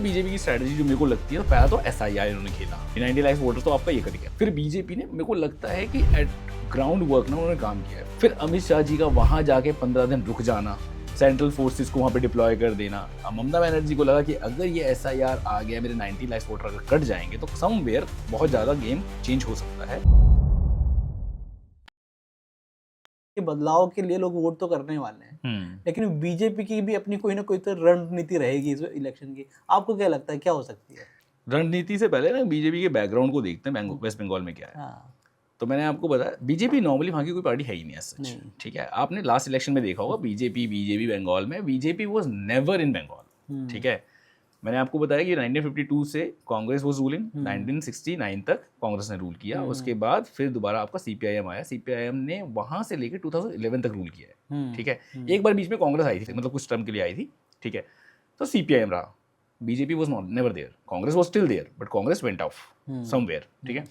BJP की strategy जो मेरे को लगती है, तो पहला तो एसआईआर इन्होंने खेला, 90 लाख वोटर्स तो आपका ये कर गया। फिर बीजेपी ने मेरे को लगता है कि एट ग्राउंड वर्क ना उन्होंने काम किया है। फिर अमित शाह जी का वहां जाके 15 दिन रुक जाना, सेंट्रल फोर्सेस को वहां पे डिप्लॉय कर देना। ममता बनर्जी को लगा कि अगर ये एसआईआर आ गया, मेरे 90 लाख वोटर अगर कट जाएंगे तो समवेयर बहुत ज्यादा गेम चेंज हो सकता है। बदलाव के लिए लोग वोट तो करने वाले हैं, लेकिन बीजेपी की भी अपनी कोई ना कोई तो रणनीति रहेगी इस इलेक्शन की। आपको क्या लगता है क्या हो सकती है? रणनीति से पहले ना बीजेपी के बैकग्राउंड को देखते हैं, वेस्ट बंगाल में क्या है। हाँ। तो मैंने आपको बताया बीजेपी नॉर्मली वहाँ की कोई पार्टी है ही नहीं सच, ठीक है। आपने लास्ट इलेक्शन में देखा होगा बीजेपी बंगाल में, BJP was never in Bengal, ठीक है। मैंने आपको बताया कि 1952 से कांग्रेस वाज रूलिंग, 1969 तक कांग्रेस ने रूल किया। उसके बाद फिर दोबारा आपका सीपीआईएम आया, सीपीआईएम ने वहां से लेकर 2011 तक रूल किया है, ठीक है। एक बार बीच में कांग्रेस आई थी, मतलब कुछ टर्म के लिए आई थी, ठीक है। तो सीपीआईएम रहा, BJP was not never there, Congress was still there but Congress went off somewhere, ठीक है।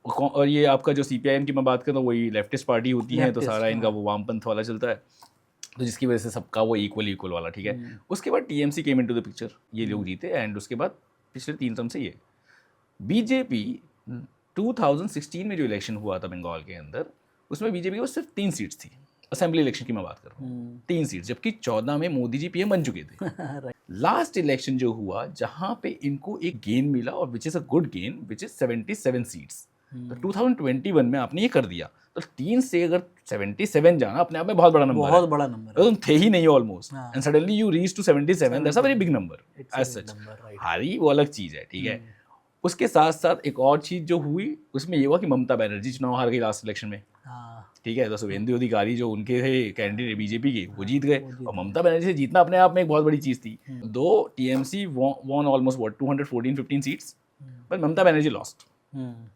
और ये आपका जो सीपीआईएम की मैं बात करूँ, वही लेफ्टिस्ट पार्टी होती है, तो सारा इनका वो वामपंथ वाला चलता है, तो जिसकी वजह से सबका वो इक्वल वाला, ठीक है। उसके बाद TMC came into the picture, ये लोग जीते, एंड उसके बाद पिछले 3 टर्म से ये बीजेपी 2016 में जो इलेक्शन हुआ था बंगाल के अंदर, उसमें बीजेपी को सिर्फ 3 सीट्स थी। असेंबली इलेक्शन की मैं बात कर रहा हूँ, 3 सीट्स, जबकि 14 में मोदी जी पीएम बन चुके थे। लास्ट इलेक्शन जो हुआ, जहां पे इनको एक गेन मिला, और which is a good gain, which is 77 seats. तो 2021 में आपने ये कर दिया, तो 3 से अगर 77 जाना अपने आप में बहुत बड़ा नंबर है, बहुत बड़ा नंबर है। तुम थे ही नहीं almost, and suddenly you reach to 77, that's a very big number as such. हारी वो अलग चीज है, ठीक है। उसके साथ साथ एक और चीज जो हुई उसमें ये हुआ कि ममता बनर्जी चुनाव हार गई लास्ट इलेक्शन में, ठीक है। तो शुभेंदु अधिकारी जो उनके थे कैंडिडेट बीजेपी के, वो जीत गए, और ममता बनर्जी से जीतना अपने आप में एक बहुत बड़ी चीज थी। दो टीएमसी वॉन ऑलमोस्ट 214-15 सीट्स, पर ममता बनर्जी लॉस्ट।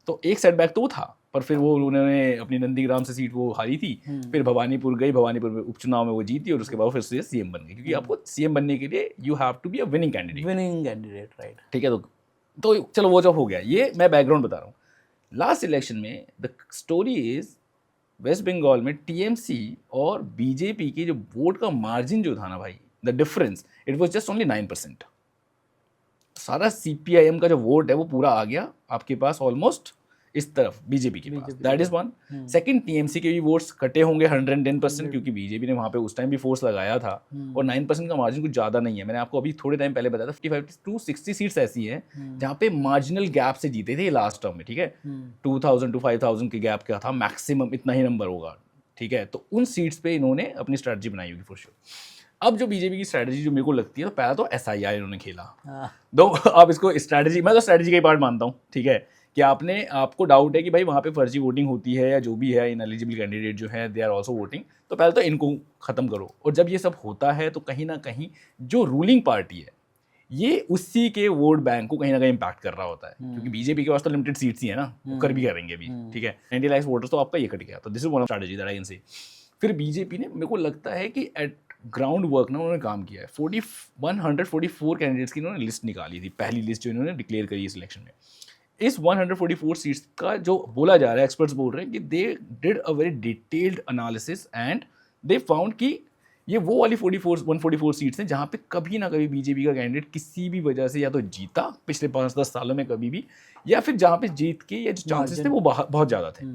तो एक सेटबैक तो वो था, पर फिर वो उन्होंने अपनी नंदीग्राम से सीट वो हारी थी, फिर भवानीपुर गई, भवानीपुर में उपचुनाव में वो जीती, और उसके बाद फिर से सीएम बन गई, क्योंकि आपको सीएम बनने के लिए you have to be a winning candidate, right, ठीक है। तो चलो वो जब हो गया, ये मैं बैकग्राउंड बता रहा हूँ। लास्ट इलेक्शन में the story is West Bengal में टीएमसी और बीजेपी की जो वोट का मार्जिन जो था ना भाई, the difference it was just only 9%। सारा सीपीआईएम का जो वोट है वो पूरा आ गया आपके पास ऑलमोस्ट इस तरफ बीजेपी के पास, that is one. Second, TMC के भी वोट्स कटे होंगे 110%, क्योंकि बीजेपी ने वहां पे उस टाइम भी फोर्स लगाया था, और 9% का मार्जिन कुछ ज्यादा नहीं है। मैंने आपको अभी थोड़े टाइम पहले बताया था 55 to 60 सीट्स ऐसी हैं जहाँ पे मार्जिनल गैप से जीते थे लास्ट टर्म में, ठीक है। 2000 to 5000 के गैप का था मैक्सिमम, इतना ही नंबर होगा, ठीक है। तो उन सीट्स पे इन्होंने अपनी स्ट्रैटेजी बनाई होगी फॉर श्योर। अब जो बीजेपी की स्ट्रैटेजी जो मेरे को लगती है, तो पहला तो एसआईआर इन्होंने खेला। दो आप इसको स्ट्रैटेजी, मैं तो स्ट्रैटेजी का ही पार्ट मानता हूँ, ठीक है, कि आपको डाउट है कि भाई वहाँ पे फर्जी वोटिंग होती है या जो भी है, इनएलिजिबल कैंडिडेट जो है दे आर ऑल्सो वोटिंग, तो पहले तो इनको खत्म करो। और जब ये सब होता है तो कहीं ना कहीं जो रूलिंग पार्टी है ये उसी के वोट बैंक को कहीं ना कहीं इम्पैक्ट कर रहा होता है, क्योंकि बीजेपी के पास तो लिमिटेड सीट्स ही है ना, वो कर भी करेंगे अभी, ठीक है। 90 लाख वोटर्स तो आपका ये कट गया, तो this is one of strategy that I can say. फिर बीजेपी ने मेरे को लगता है कि एट ग्राउंड वर्क ना उन्होंने काम किया है। 144 कैंडिडेट्स की इन्होंने लिस्ट निकाली थी, पहली लिस्ट जो इन्होंने डिक्लेयर करी इस इलेक्शन में। इस 144 सीट्स का जो बोला जा रहा है, एक्सपर्ट्स बोल रहे हैं कि they did a very detailed analysis and they found कि ये वो वाली 144 सीट्स हैं जहाँ पे कभी ना कभी बीजेपी का कैंडिडेट किसी भी वजह से या तो जीता पिछले 5-10 सालों में कभी भी, या फिर जहाँ पे जीत के या जो चांसेस थे वो बहुत ज़्यादा थे,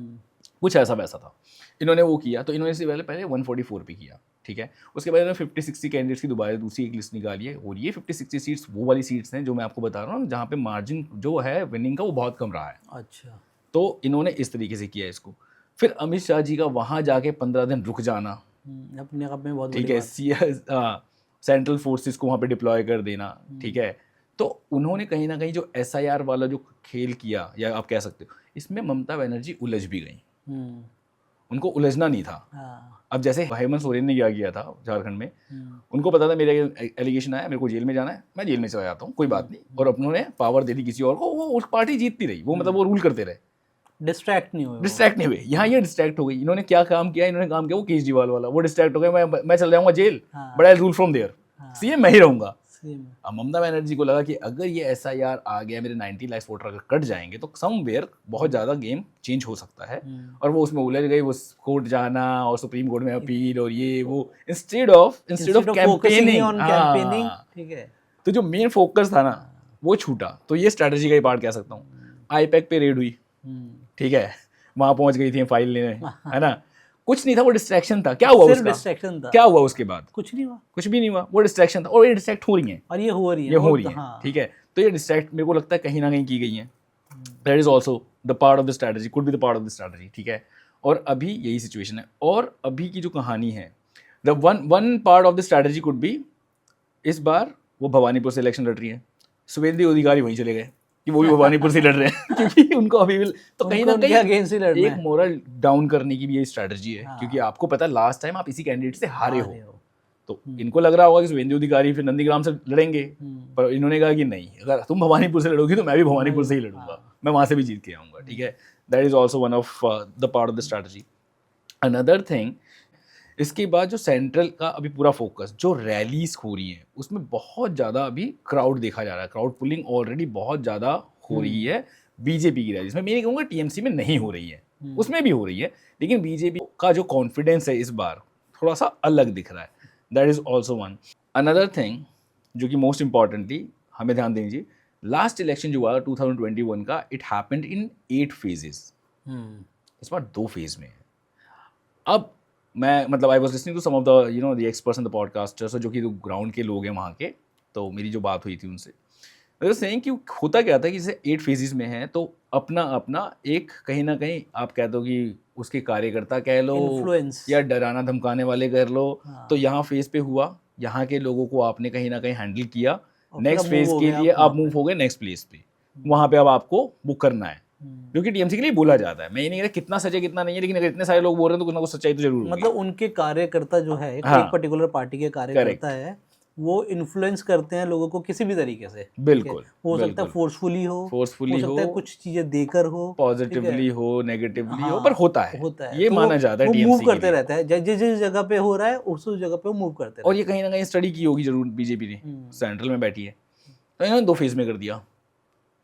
कुछ ऐसा वैसा था। इन्होंने वो किया, तो इन्होंने इससे पहले 144 पे किया, ठीक है। उसके बाद इन्होंने 50-60 कैंडिडेट्स की दोबारा दूसरी एक लिस्ट निकाली है, और ये 50-60 सीट्स वो वाली सीट्स हैं जो मैं आपको बता रहा हूँ जहाँ पे मार्जिन जो है विनिंग का वो बहुत कम रहा है। अच्छा, तो इन्होंने इस तरीके से किया इसको। फिर अमित शाह जी का वहाँ जाके 15 दिन रुक जाना, अपने आप में बहुत, ठीक है, सेंट्रल फोर्सेस को वहाँ पे डिप्लॉय कर देना, ठीक है। तो उन्होंने कहीं ना कहीं जो एसआईआर वाला जो खेल किया, या आप कह सकते हो, इसमें ममता बनर्जी उलझ भी गई, उनको उलझना नहीं था। अब जैसे हेमंत सोरेन ने क्या किया था झारखंड में, उनको पता था मेरा एलिगेशन आया, मेरे को जेल में जाना है, मैं जेल में चला जाता हूँ, कोई बात नहीं, और उन्होंने पावर दे दी किसी और को, वो उस पार्टी जीतती रही, वो मतलब वो रूल करते रहे, डिस्ट्रैक्ट नहीं हुए। यहाँ ये डिस्ट्रैक्ट हो गई। इन्होंने क्या काम किया, इन्होंने काम किया वो केजरीवाल वाला, वो डिस्ट्रैक्ट हो गए, मैं चल जाऊंगा जेल, but I rule from there, CM मैं ही रहूंगा। अब ममता बनर्जी को लगा कि अगर ये एसआईआर आ गया, मेरे 90 लाख वोटर अगर कट जाएंगे तो समवेयर बहुत ज़्यादा गेम चेंज हो सकता है, और वो उसमें उलझ गई, वो कोर्ट जाना और सुप्रीम कोर्ट में अपील और ये वो, इंस्टेड ऑफ कैंपेनिंग, ठीक है, तो जो मेन फोकस था ना वो छूटा, तो ये स्ट्रैटेजी का ही पार्ट कह सकता हूँ। आईपैक पे रेड हुई, ठीक है, वहां पहुंच गई थी फाइल लेने, है ना, कुछ नहीं था, वो डिस्ट्रैक्शन था। क्या हुआ सिर्फ उसका, डिस्ट्रैक्शन था, क्या हुआ उसके बाद? कुछ नहीं हुआ, कुछ भी नहीं हुआ, वो डिस्ट्रैक्शन था, और ये डिस्ट्रैक्ट हो रही है, और ये हो रही है, ये हो रही है, हाँ। ठीक है। तो ये डिस्ट्रैक्ट मेरे को लगता है कहीं ना कहीं की गई है। That is also the part of the strategy, could be the part of the strategy, ठीक है। और अभी यही सिचुएशन है, और अभी की जो कहानी है, the one part of the strategy could be, इस बार वो भवानीपुर से इलेक्शन लड़ रही है, शुभेंदु अधिकारी वहीं चले गए कि वो भी भवानीपुर से लड़ रहे हैं क्योंकि उनको अभी भी तो कहीं ना कहीं अगेंस्ट ही लड़ना एक है। मोरल डाउन करने की भी ये स्ट्रैटेजी है, हाँ। क्योंकि आपको पता है लास्ट टाइम आप इसी कैंडिडेट से हारे हो, हो। तो इनको लग रहा होगा कि शुभेंदु अधिकारी फिर नंदीग्राम से लड़ेंगे, पर इन्होंने कहा कि नहीं, अगर तुम भवानीपुर से लड़ोगी तो मैं भी भवानीपुर से ही लड़ूंगा, मैं वहां से भी जीत के आऊंगा, ठीक है। That is also one of the part of the strategy. Another thing, इसके बाद जो सेंट्रल का अभी पूरा फोकस, जो रैलीज हो रही हैं उसमें बहुत ज़्यादा अभी क्राउड देखा जा रहा है, क्राउड पुलिंग ऑलरेडी बहुत ज़्यादा हो रही है बीजेपी की रैलीज में। मैं नहीं कहूँगा टीएमसी में नहीं हो रही है, उसमें भी हो रही है, लेकिन बीजेपी का जो कॉन्फिडेंस है इस बार थोड़ा सा अलग दिख रहा है। That is also one. Another thing जो कि मोस्ट इंपॉर्टेंटली हमें ध्यान देनी चाहिए, लास्ट इलेक्शन जो हुआ 2021 का, इट हैपेंड इन 8 phases, इस बार 2 फेज में है। अब मैं मतलब I was listening to some of the the experts in the podcasters, जो कि ग्राउंड के लोग हैं वहाँ के, तो मेरी जो बात हुई थी उनसे, सेइंग कि होता क्या था कि जैसे 8 phases में है, तो अपना अपना एक कहीं ना कहीं आप कह दो कि उसके कार्यकर्ता कह लो, इन्फ्लुएंस, या डराना धमकाने वाले कर लो। हाँ। तो यहाँ फेज पे हुआ, यहाँ के लोगों को आपने कहीं ना कहीं हैंडल किया, और नेक्स्ट फिर फेज move हो के गए लिए आप आप मूव हो गए नेक्स्ट प्लेस पे, वहाँ पे अब आपको बुक करना है, क्योंकि टीएमसी के लिए बोला जाता है। मैं ये नहीं कह रहा कितना सच है कितना नहीं है, लेकिन अगर इतने सारे लोग बोल रहे हैं तो कुछ ना कुछ सच्चाई तो जरूर होगी। मतलब उनके कार्यकर्ता जो है, एक हाँ। पर्टिकुलर पार्टी के कार्यकर्ता है, वो इन्फ्लुएंस करते हैं लोगों को किसी भी तरीके से, बिल्कुल, हो सकता है फोर्सफुली हो सकता है कुछ चीजें देकर हो, पॉजिटिवली हो, नेगेटिवली हो, हाँ, पर होता है ये तो माना जाता है। वो टीएमसी मूव के करते लिए रहता है, जिस जिस जगह पे हो रहा है उस जगह पे वो मूव करते और ये कहीं ना कहीं स्टडी की होगी जरूर बीजेपी ने, सेंट्रल में बैठी है, तो इन्होंने 2 फेज में कर दिया।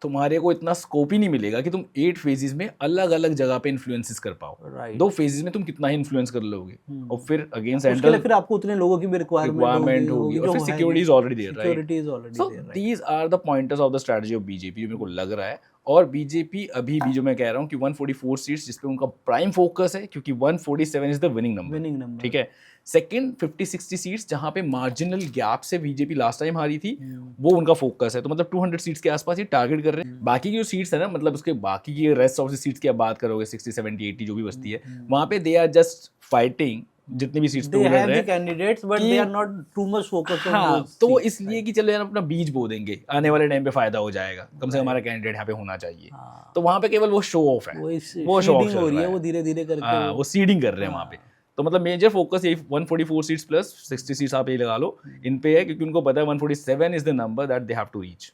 तुम्हारे को इतना स्कोप ही नहीं मिलेगा कि तुम 8 phases में अलग अलग जगह पे इन्फ्लुएंसेस कर पाओ। Right. 2 phases में तुम कितना ही इन्फ्लुएंस कर लोगे, और फिर अगेन उसके सेंट्रल लिए फिर आपको उतने लोगों की भी रिक्वायरमेंट होगी, और फिर security is already there, right? So these are the pointers of the strategy of BJP, मेरे को लग रहा है। और बीजेपी अभी भी जो मैं कह रहा हूँ कि 144 सीट्स जिसपे उनका प्राइम फोकस है, क्योंकि 147 इज द विनिंग नंबर, ठीक है। सेकंड 50-60 सीट्स जहाँ पे मार्जिनल गैप से बीजेपी लास्ट टाइम हारी थी, वो उनका फोकस है। तो मतलब 200 सीट्स के आसपास ये टारगेट कर रहे हैं। बाकी की जो सीट्स है ना, मतलब उसके बाकी की रेस्ट ऑफ द सीट्स की आप बात करोगे, 60, 70, 80 जो भी बचती है, वहाँ पे दे आर जस्ट फाइटिंग जितने भी सीट्स पे लड़ रहे हैं, candidates but they are not too much focused on हाँ, तो वो इसलिए कि चलो यार अपना बीज बो देंगे, आने वाले टाइम पे फायदा हो जाएगा, कम से कम हमारा कैंडिडेट यहाँ पे होना चाहिए। तो वहाँ पे केवल वो शो ऑफ है, वो शो ऑफ हो रही है, वो धीरे धीरे करके, हाँ, वो सीडिंग कर रहे हैं वहाँ पे। तो मतलब मेजर फोकस यही 144 सीट्स प्लस 60 सीट्स आप ये लगा लो इन पे है, क्योंकि उनको पता है 147 is the number that they have to reach.